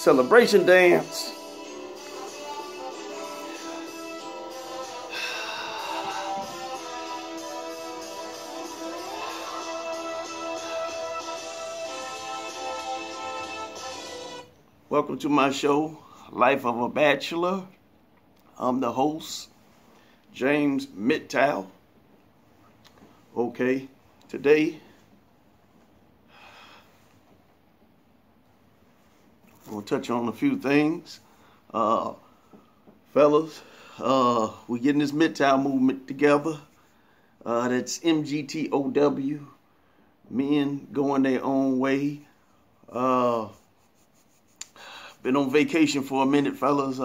celebration dance. Welcome to my show, Life of a Bachelor. I'm the host, James Mittal. Okay, today we'll touch on a few things. Fellas, we're getting this Midtown movement together. That's MGTOW, men going their own way. Been on vacation for a minute, fellas.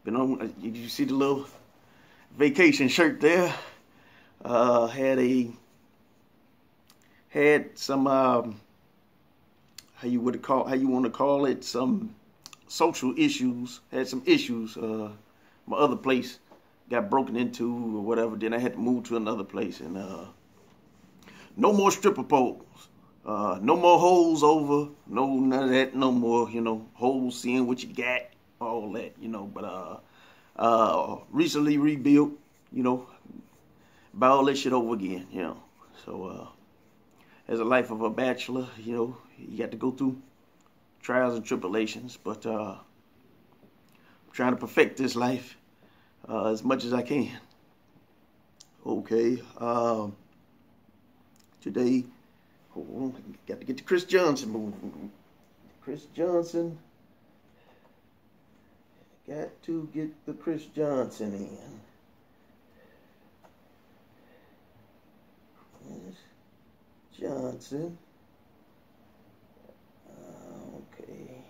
Been on, you see the little vacation shirt there? Had some how you want to call it, some social issues. Had some issues. My other place got broken into or whatever. Then I had to move to another place, and no more stripper poles. No more holes over. No, none of that. No more, holes, seeing what you got, all that, But recently rebuilt, buy all that shit over again, So as a life of a bachelor, you got to go through trials and tribulations. But I'm trying to perfect this life as much as I can. Okay. Today. Oh, got to get to Chris Johnson moving. Chris Johnson. Got to get the Chris Johnson in. Chris Johnson. Okay.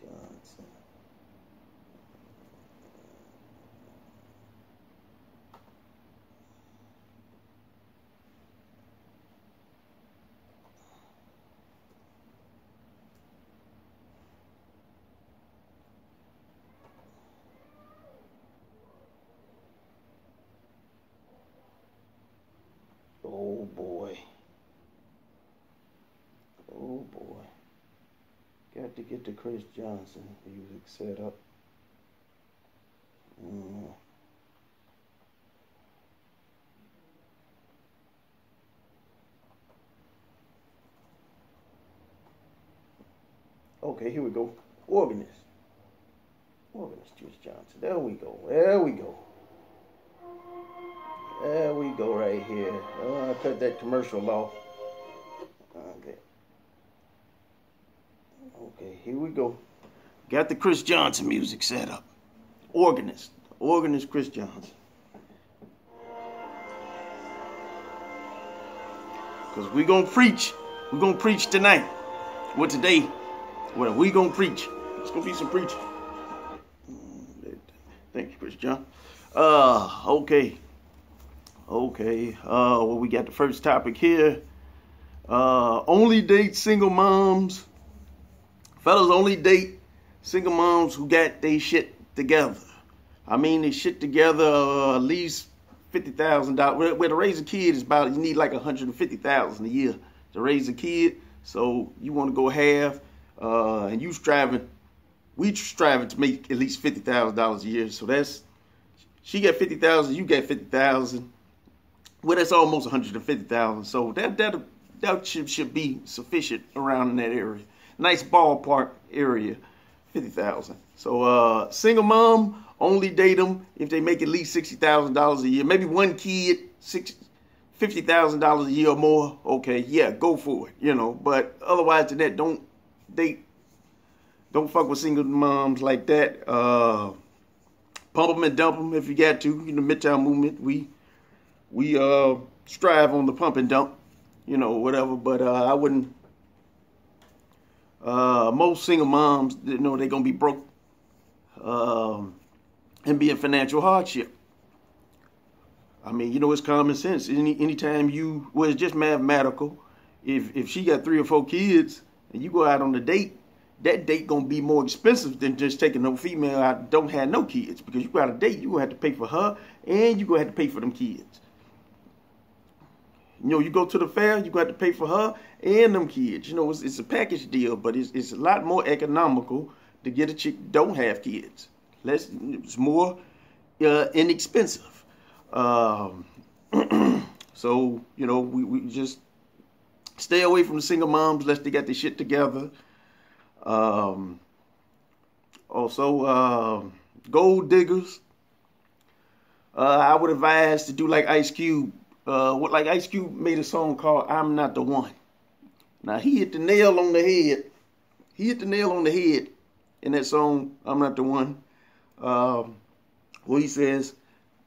Chris Johnson. Oh boy. Oh boy. Got to get the Chris Johnson music set up. Okay, here we go. Organist. Organist Chris Johnson. There we go. There we go. There we go right here. I cut that commercial off. Okay. Okay, here we go. Got the Chris Johnson music set up. Organist. Organist Chris Johnson. Because we're going to preach. We're going to preach tonight. What today? Well, we're going to preach. It's going to be some preaching. Thank you, Chris John. Okay. Okay, well, we got the first topic here. Only date single moms. Fellas, only date single moms who got their shit together. I mean, they shit together at least $50,000. Where to raise a kid is about, you need like $150,000 a year to raise a kid. So you want to go half, and we striving to make at least $50,000 a year. So she got $50,000, you got $50,000. Well, that's almost $150,000. So that should be sufficient around in that area. Nice ballpark area, $50,000. So single mom, only date them if they make at least $60,000 a year. Maybe one kid, $50,000 a year or more. Okay, yeah, go for it. But otherwise than that, don't fuck with single moms like that. Pump them and dump them if you got to. Midtown movement, we strive on the pump and dump, whatever. But I wouldn't. Most single moms, they're gonna be broke and be in financial hardship. I mean, it's common sense. Anytime it's just mathematical. If she got 3 or 4 kids and you go out on a date, that date gonna be more expensive than just taking no female out don't have no kids, because you go out on a date, you gonna have to pay for her and you gonna have to pay for them kids. You know, you go to the fair, you got to pay for her and them kids. You know, it's a package deal, but it's a lot more economical to get a chick that don't have kids. It's more inexpensive. So, you know, we just stay away from the single moms unless they got their shit together. Also, gold diggers. I would advise to do like Ice Cube. Like Ice Cube made a song called "I'm Not the One." Now he hit the nail on the head. He hit the nail on the head in that song "I'm Not the One." Where he says,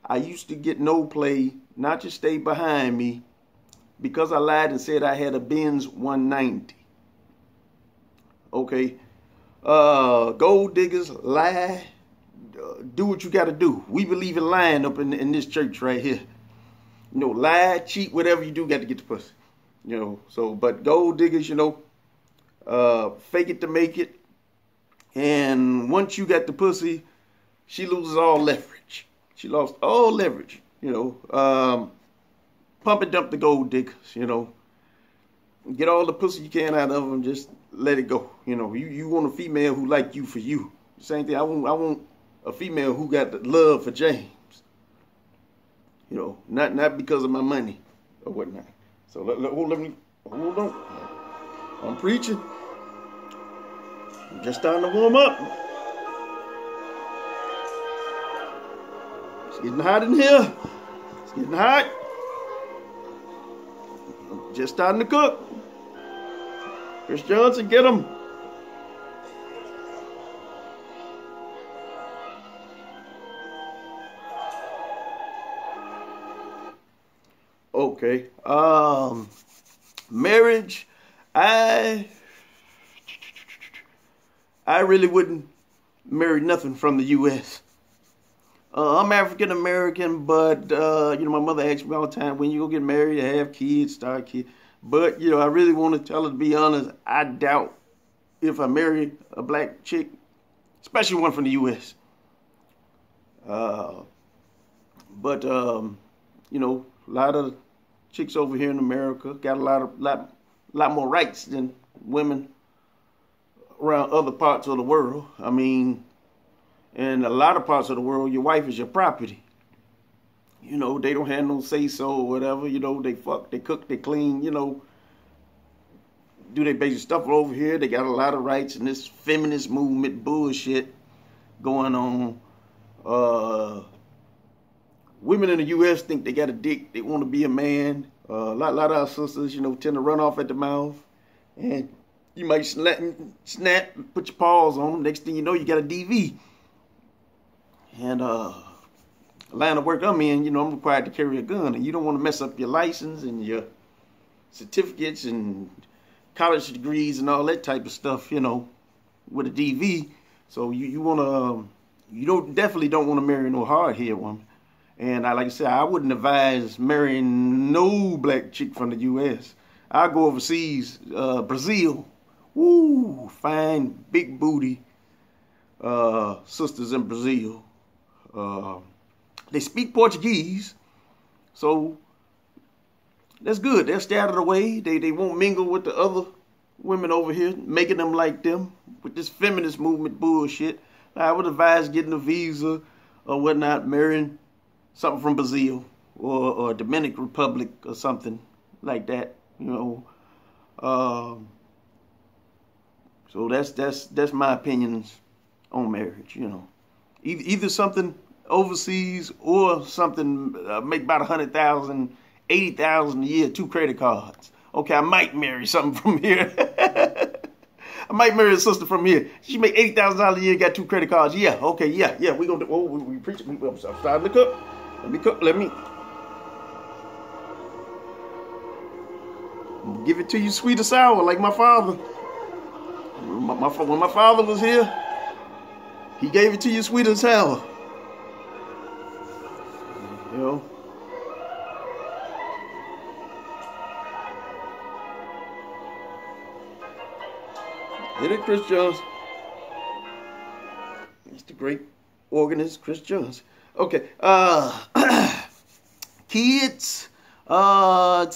"I used to get no play, not to stay behind me, because I lied and said I had a Benz 190." Okay. Gold diggers, lie. Do what you got to do. We believe in lying up in this church right here. You know, lie, cheat, whatever you do, got to get the pussy. You know, so, but gold diggers, you know, fake it to make it. And once you got the pussy, she loses all leverage. She lost all leverage, you know. Pump and dump the gold diggers, you know. Get all the pussy you can out of them, just let it go. You know, you want a female who like you for you. Same thing, I want a female who got the love for James. You know, not because of my money or whatnot. So let me hold on. I'm preaching. I'm just starting to warm up. It's getting hot in here. It's getting hot. I'm just starting to cook. Chris Johnson, get him. Okay. Marriage. I really wouldn't marry nothing from the U.S. I'm African American, but you know, my mother asks me all the time, when you gonna get married, have kids, start kids. But you know, I really want to tell her, to be honest, I doubt if I marry a black chick, especially one from the U.S. But you know, a lot of chicks over here in America got a lot more rights than women around other parts of the world. I mean, in a lot of parts of the world, your wife is your property. You know, they don't have no say-so or whatever. You know, they fuck, they cook, they clean, you know, do their basic stuff. Over here, they got a lot of rights, and this feminist movement bullshit going on. Women in the U.S. think they got a dick. They want to be a man. A lot of our sisters, you know, tend to run off at the mouth. And you might snap, put your paws on them. Next thing you know, you got a DV. And the line of work I'm in, you know, I'm required to carry a gun. And you don't want to mess up your license and your certificates and college degrees and all that type of stuff, you know, with a DV. So you want to, definitely don't want to marry no hard-headed woman. And like I said, I wouldn't advise marrying no black chick from the U.S. I'll go overseas, Brazil. Woo, fine, big booty sisters in Brazil. They speak Portuguese, so that's good. They'll stay out of the way. They won't mingle with the other women over here, making them like them with this feminist movement bullshit. I would advise getting a visa or whatnot, marrying something from Brazil or Dominican Republic or something like that, you know. So that's my opinions on marriage, you know. Either something overseas or something make about 100,000, 80,000 a year, 2 credit cards. Okay, I might marry something from here. I might marry a sister from here. She make $80,000 a year, got 2 credit cards. Yeah, okay, yeah. We gonna do. Oh, we preach. I'm starting to cook. Let me cook. Let me give it to you sweet or sour, like my father. When my father was here, he gave it to you sweet and sour. You know. Hit it, Chris Jones. He's the great organist, Chris Jones. Okay. Kids. I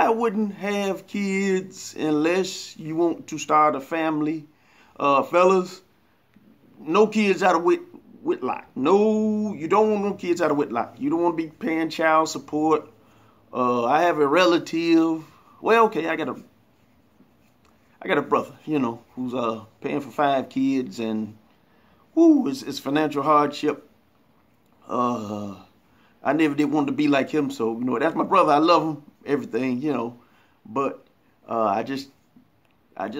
wouldn't have kids unless you want to start a family. Fellas, no kids out of Whitlock. No, you don't want no kids out of Whitlock. You don't want to be paying child support. I have a relative. Well, okay, I got a brother, you know, who's paying for 5 kids, and it's financial hardship. I never did want to be like him, so you know that's my brother. I love him, everything, you know, but I just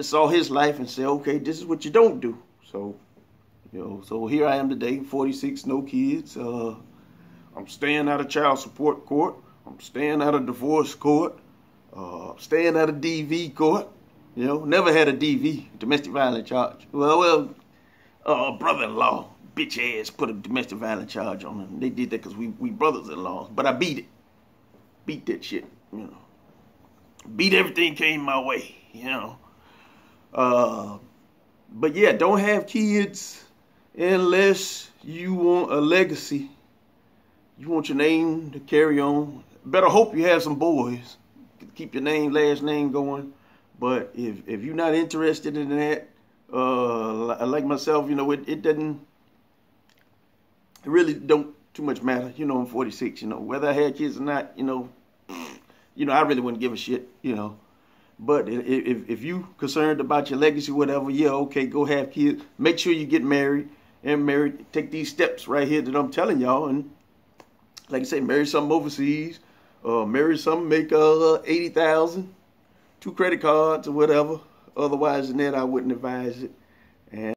saw his life and said, okay, this is what you don't do. So you know, so here I am today, 46, no kids. I'm staying out of child support court. I'm staying out of divorce court. Staying out of DV court. You know, never had a DV, domestic violence charge. Well, brother-in-law, bitch ass, put a domestic violence charge on him. They did that because we brothers-in-law. But I beat it. Beat that shit, you know. Beat everything came my way, you know. But yeah, don't have kids unless you want a legacy. You want your name to carry on. Better hope you have some boys. Keep your name, last name going. But if you're not interested in that, like myself, you know, it doesn't, it really don't too much matter. You know, I'm 46, you know, whether I had kids or not, you know, I really wouldn't give a shit, you know. But if you concerned about your legacy, whatever, yeah, okay, go have kids. Make sure you get married take these steps right here that I'm telling y'all. And like I say, marry something overseas, marry something, make 80,000, 2 credit cards or whatever. Otherwise than that, I wouldn't advise it. And